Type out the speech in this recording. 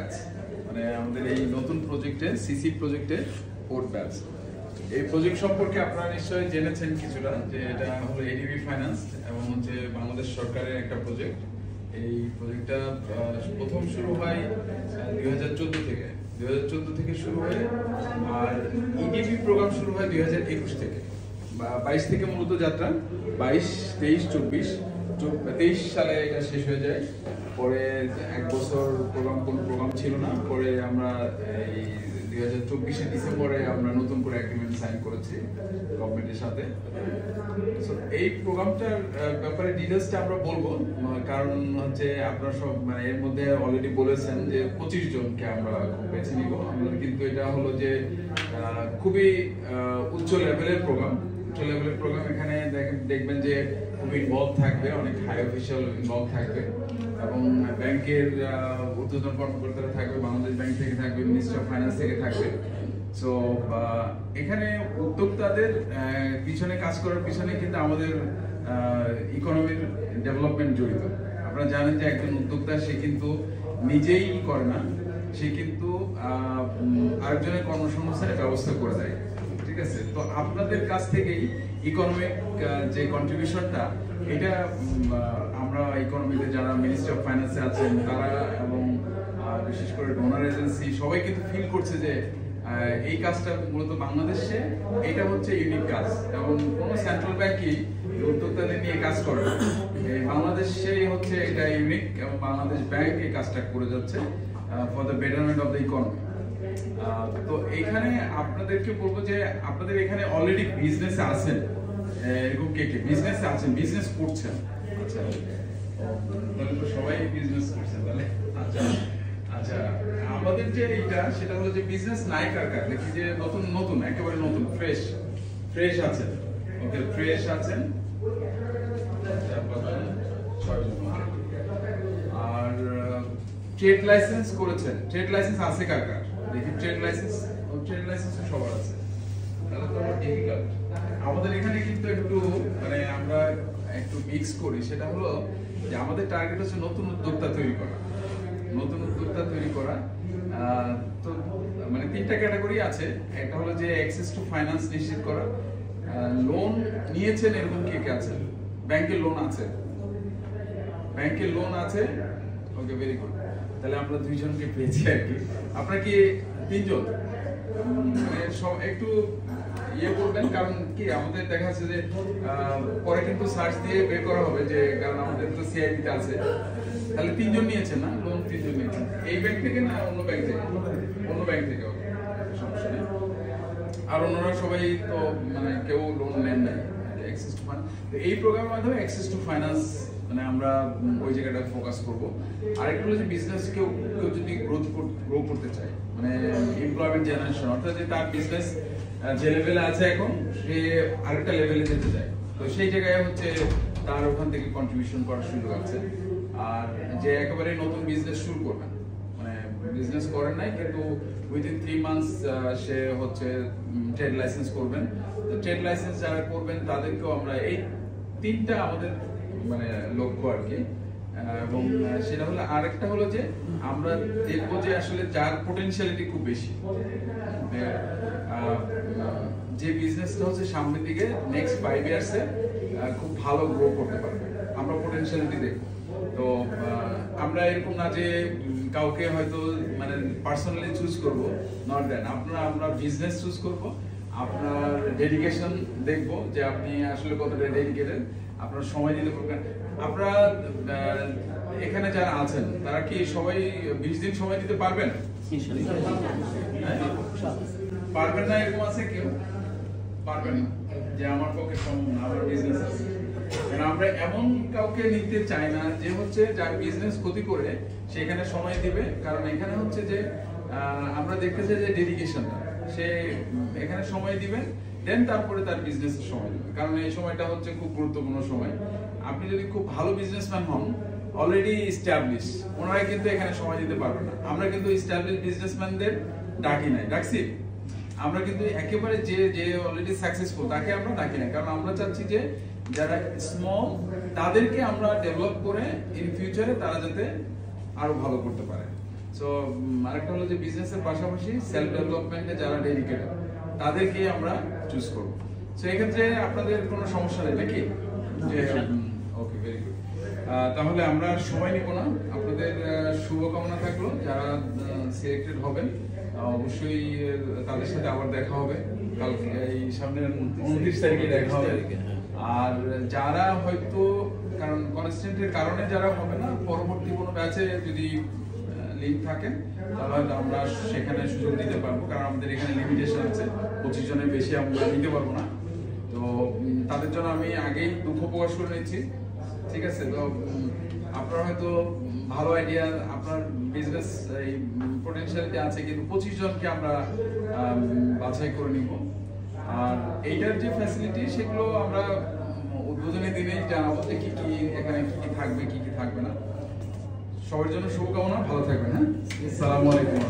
Batch, মানে আমাদের এই নতুন প্রজেক্টে সিসি প্রজেক্টে 4th ব্যাচ। এই প্রজেক্ট সম্পর্কে আপনারা নিশ্চয়ই জেনেছেন কিছুটা, যে এটা হলো এডিবি ফাইন্যান্স এবং হচ্ছে বাংলাদেশ সরকারের একটা প্রজেক্ট। এই প্রজেক্টটা প্রথম শুরু হয় 2014 থেকে শুরু হয়, আর ইডিপি প্রোগ্রাম শুরু হয় 2021 থেকে বা 22 থেকে মূলত যাত্রা, 22, 23, 24, 23 সালে এটা শেষ হয়ে যায়। পরে এক বছর কোনো প্রোগ্রাম ছিল না, পরে আমরা এই 2024 ডিসেম্বরে আমরা নতুন করে এগ্রিমেন্ট সাইন করেছি গভর্নমেন্টের সাথে। এই প্রোগ্রামটার ব্যাপারে ডিটেইলসটা আমরা বলবো, কারণ হচ্ছে আপনারা সব মানে এর মধ্যে অলরেডি বলেছেন যে 25 জনকে আমরা বেছে নিব। আমাদের কিন্তু এটা হলো যে খুবই উচ্চ লেভেলের প্রোগ্রাম। এখানে দেখবেন যে খুব ইনভলভ থাকবে, অনেক হাই অফিসিয়াল ইনভলভ থাকবে এবং ব্যাংকের ঊর্ধ্বতন কর্মকর্তারা থাকবে, বাংলাদেশ ব্যাংক থেকে থাকবে, মিনিস্ট্রি অফ ফাইন্যান্স থেকে থাকবে। সো এখানে উদ্যোক্তাদের পিছনে কাজ করার পিছনে কিন্তু আমাদের ইকোনমির ডেভেলপমেন্ট জড়িত। আপনারা জানেন যে একজন উদ্যোক্তা সে কিন্তু নিজেই করে না, সে কিন্তু আরেকজনের কর্মসংস্থানের ব্যবস্থা করে দেয়। ঠিক আছে, তো আপনাদের কাছ থেকেই ইকোনমিক যে কন্ট্রিবিউশনটা, এটা আমরা ইকোনমিতে যারা মিনিস্ট্রি অফ ফাইন্যান্সে আছেন তারা এবং বিশেষ করে ডোনার এজেন্সি সবাই কিন্তু ফিল করছে যে এই কাজটা মূলত বাংলাদেশে এটা হচ্ছে ইউনিক কাজ, এবং কোনো সেন্ট্রাল ব্যাংকই উদ্যোক্তাদের নিয়ে কাজ করে না। বাংলাদেশে হচ্ছে এটা ইউনিক, এবং বাংলাদেশ ব্যাংক এই কাজটা করে যাচ্ছে for the betterment of the economy. তো এখানে আপনাদেরকে বলবো যে আপনাদের এখানে অলরেডি বিজনেসে আছেন, এরকম কে কে বিজনেসে আছেন, বিজনেস করছেন? আচ্ছা, তাহলে তো সবাই বিজনেস করছেন তাহলে। আচ্ছা, আমাদের যে এইটা সেটা হলো যে বিজনেস নাই কার কার, দেখি যে নতুন একেবারে নতুন ফ্রেশ আছেন। ওকে, ফ্রেশ আছেন 6 জন। আর ট্রেড লাইসেন্স করেছেন, ট্রেড লাইসেন্স আছে কার কার? দেখি ট্রেড লাইসেন্স সবার আছে, তাহলে তো ডিফিকাল্ট। আমাদের এখানে কিন্তু একটু মানে আমরা একটু মিক্স করি, সেটা হলো যে আমাদের টার্গেট হচ্ছে নতুন উদ্যোক্তা তৈরি করা। তো মানে 3টা ক্যাটাগরি আছে। একটা হলো যে অ্যাক্সেস টু ফাইন্যান্স নিশ্চিত করা। লোন নিয়েছেন এরকম কে কে আছেন? ব্যাংকের লোন আছে? ওকে, ভেরি গুড। তাহলে আমরা 2 জনকে পেয়েছি আর কি। আপনারা কি 3 জন? মানে সব একটু ইয়ে করবেন, কারণ কি আমাদের দেখা যাচ্ছে যে পরে কিন্তু সার্চ দিয়ে বের করা হবে, যে কারণ আমাদের তো সিআইপিতে আছে। তাহলে 3 জন নিয়েছেন না লোন? 3 জন নিয়েছেন। এই ব্যাংক থেকে না অন্য ব্যাংক থেকে? অন্য ব্যাংক থেকে। সমস্যা নেই। আর অন্যরা সবাই তো মানে কেউ লোন নেন নাই। অ্যাক্সেস টু ফাইন্যান্স, এই প্রোগ্রামের মাধ্যমে অ্যাক্সেস টু ফাইন্যান্স মানে আমরা ওই জায়গাটা ফোকাস করব। আরেকটা হলো যে বিজনেস কেউ যদি গ্রো করতে চায়, মানে এমপ্লয়মেন্ট জেনারেশন, অর্থাৎ যে তার বিজনেস যে লেভেলে আছে এখন সে আরেকটা লেভেলে যেতে চায়, তো সেই জায়গায় হচ্ছে তার ওখান থেকে কন্ট্রিবিউশন করার সুযোগ আছে। আর যে একেবারে নতুন বিজনেস শুরু করবেন, মানে বিজনেস করেন নাই কিন্তু উইদিন 3 মান্থস সে হচ্ছে ট্রেড লাইসেন্স করবেন। তো ট্রেড লাইসেন্স যারা করবেন তাদেরকেও আমরা এই 3টা আমাদের মানে লক্ষ্য আর কি। এবং সেটা হলো আরেকটা হলো যে আমরা দেখবো যে আসলে যার পোটেনশিয়ালিটি খুব বেশি, যে বিজনেসটা হচ্ছে সামনের দিকে নেক্সট 5 ইয়ার্সে খুব ভালো গ্রো করতে পারবে, আমরা পোটেনশিয়ালিটি দেখবো। তো আমরা এরকম না যে কাউকে হয়তো মানে পার্সোনালি চুজ করব, নট দ্যাট। আমরা বিজনেস চুজ করব, আপনার ডেডিকেশন দেখবো যে আপনি আসলে কতটা ডেডিকেটেড, আপনার সময় দিতে পারবেন। আপনারা এখানে যারা আছেন তারা কি সবাই 20 দিন সময় দিতে পারবেন? পারবেন না এরকম আছে কেউ? পারবেন না যে আমার পক্ষে সম্ভব না, আমার বিজনেস আছে। কারণ আমরা এমন কাউকে নিতে চাই না যে হচ্ছে যার বিজনেস ক্ষতি করে সেখানে সময় দিবে। কারণ এখানে হচ্ছে যে আমরা দেখতে চাই যে ডেডিকেশনটা, সে এখানে সময় দিবেন, দেন তারপরে তার বিজনেসের সময় দিবেন। কারণ এই সময়টা হচ্ছে খুব গুরুত্বপূর্ণ সময়। আপনি যদি খুব ভালো বিজনেসম্যান হন, অলরেডি এস্টাবলিশ, ওনারা কিন্তু এখানে সময় দিতে পারবে না। আমরা কিন্তু এস্টাবলিশ বিজনেসম্যানদের ডাকছি। আমরা কিন্তু একেবারে যে অলরেডি সাকসেসফুল তাকে আমরা ডাকি না, কারণ আমরা চাচ্ছি যে যারা স্মল তাদেরকে আমরা ডেভেলপ করে ইন ফিউচারে তারা যাতে আরো ভালো করতে পারে। সো আরেকটা হলো যে বিজনেসের পাশাপাশি সেলফ ডেভেলপমেন্টে যারা ডেডিকেটেড তাদেরকে আমরা চুজ করব। সো এক্ষেত্রে আপনাদের কোনো সমস্যা নেই নাকি? যে ওকে, ভেরি গুড। তাহলে আমরা সময় নিব না, আপনাদের শুভকামনা থাকলো। যারা সিলেক্টেড হবেন অবশ্যই তাদের সাথে আবার দেখা হবে কালকে, এই সামনের 29 তারিখে দেখা হবে। আর যারা হয়তো কারণ কনস্ট্যান্টের কারণে যারা হবে না, পরবর্তী কোনো ব্যাচে যদি লিঙ্ক থাকেন তাহলে আমরা সেখানে সুযোগ দিতে পারবো, কারণ আমাদের এখানে লিমিটেশন আছে, 25 জনের বেশি আমরা নিতে পারবো না। তো তাদের জন্য আমি আগেই দুঃখ প্রকাশ করে নিচ্ছি, ঠিক আছে? তো আপনার হয়তো ভালো আইডিয়া, আপনার বিজনেস এই পোটেনশিয়ালিটি আছে, কিন্তু 25 জনকে আমরা বাছাই করে নিব। আর এইটার যে ফ্যাসিলিটি সেগুলো আমরা উদ্বোধনী দিনেই জানাবো যে কি কি এখানে কি কি থাকবে, কি কি থাকবে না। সবার জন্য শুভকামনা, ভালো থাকবেন। হ্যাঁ, আসসালামু আলাইকুম।